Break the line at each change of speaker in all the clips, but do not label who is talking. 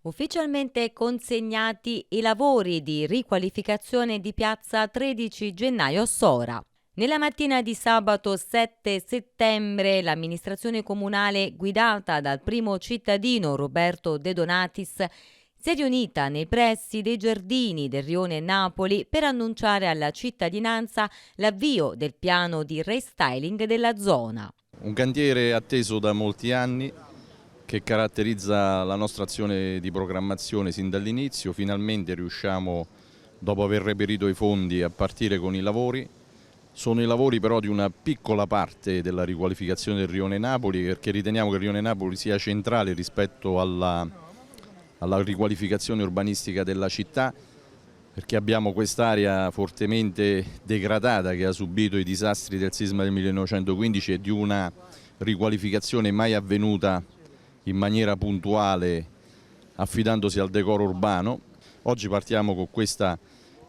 Ufficialmente consegnati i lavori di riqualificazione di piazza 13 gennaio Sora. Nella mattina di sabato 7 settembre l'amministrazione comunale guidata dal primo cittadino Roberto De Donatis si è riunita nei pressi dei giardini del rione Napoli per annunciare alla cittadinanza l'avvio del piano di restyling della zona.
Un cantiere atteso da molti anni che caratterizza la nostra azione di programmazione sin dall'inizio. Finalmente riusciamo, dopo aver reperito i fondi, a partire con i lavori. Sono i lavori però di una piccola parte della riqualificazione del rione Napoli, perché riteniamo che il rione Napoli sia centrale rispetto alla riqualificazione urbanistica della città, perché abbiamo quest'area fortemente degradata che ha subito i disastri del sisma del 1915 e di una riqualificazione mai avvenuta in maniera puntuale affidandosi al decoro urbano. Oggi partiamo con questa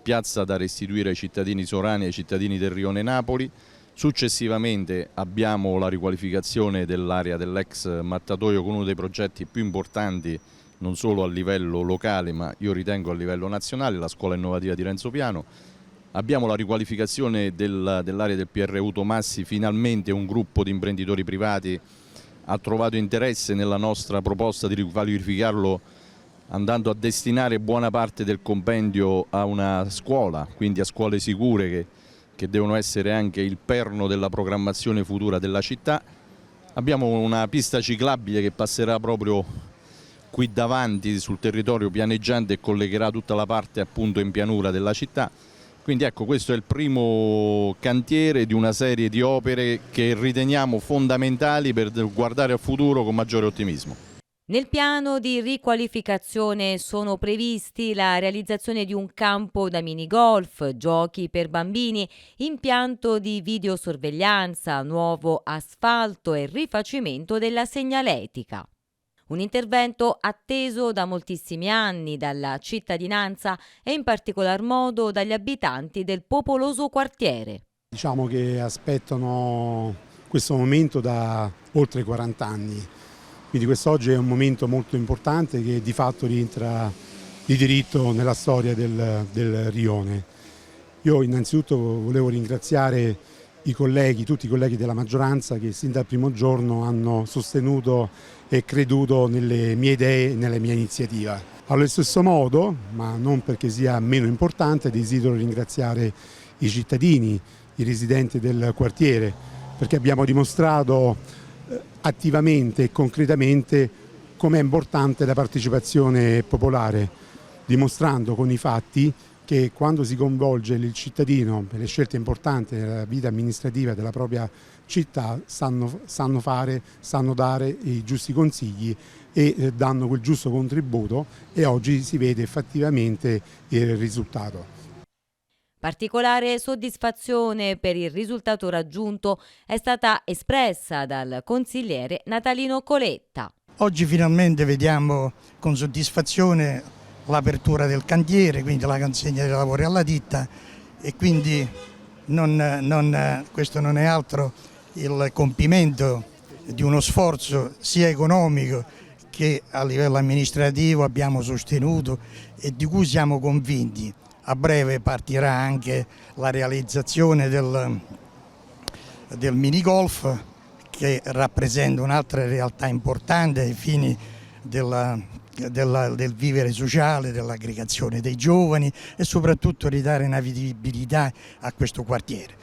piazza da restituire ai cittadini sorani e ai cittadini del rione Napoli. Successivamente abbiamo la riqualificazione dell'area dell'ex mattatoio con uno dei progetti più importanti non solo a livello locale ma io ritengo a livello nazionale, la scuola innovativa di Renzo Piano. Abbiamo la riqualificazione dell'area del PRU Tomassi, finalmente un gruppo di imprenditori privati ha trovato interesse nella nostra proposta di riqualificarlo andando a destinare buona parte del compendio a una scuola, quindi a scuole sicure che devono essere anche il perno della programmazione futura della città. Abbiamo una pista ciclabile che passerà proprio qui davanti sul territorio pianeggiante e collegherà tutta la parte appunto in pianura della città. Quindi ecco, questo è il primo cantiere di una serie di opere che riteniamo fondamentali per guardare al futuro con maggiore ottimismo.
Nel piano di riqualificazione sono previsti la realizzazione di un campo da minigolf, giochi per bambini, impianto di videosorveglianza, nuovo asfalto e rifacimento della segnaletica. Un intervento atteso da moltissimi anni dalla cittadinanza e in particolar modo dagli abitanti del popoloso quartiere.
Diciamo che aspettano questo momento da oltre 40 anni, quindi quest'oggi è un momento molto importante che di fatto rientra di diritto nella storia del rione. Io innanzitutto volevo ringraziare i colleghi, tutti i colleghi della maggioranza che sin dal primo giorno hanno sostenuto e creduto nelle mie idee e nella mia iniziativa. Allo stesso modo, ma non perché sia meno importante, desidero ringraziare i cittadini, i residenti del quartiere, perché abbiamo dimostrato attivamente e concretamente com'è importante la partecipazione popolare, dimostrando con i fatti che quando si coinvolge il cittadino per le scelte importanti nella vita amministrativa della propria città sanno dare i giusti consigli e danno quel giusto contributo e oggi si vede effettivamente il risultato.
Particolare soddisfazione per il risultato raggiunto è stata espressa dal consigliere Natalino Coletta.
Oggi finalmente vediamo con soddisfazione l'apertura del cantiere, quindi la consegna dei lavori alla ditta e quindi questo non è altro il compimento di uno sforzo sia economico che a livello amministrativo abbiamo sostenuto e di cui siamo convinti. A breve partirà anche la realizzazione del minigolf che rappresenta un'altra realtà importante ai fini del vivere sociale, dell'aggregazione dei giovani e soprattutto ridare una vivibilità a questo quartiere.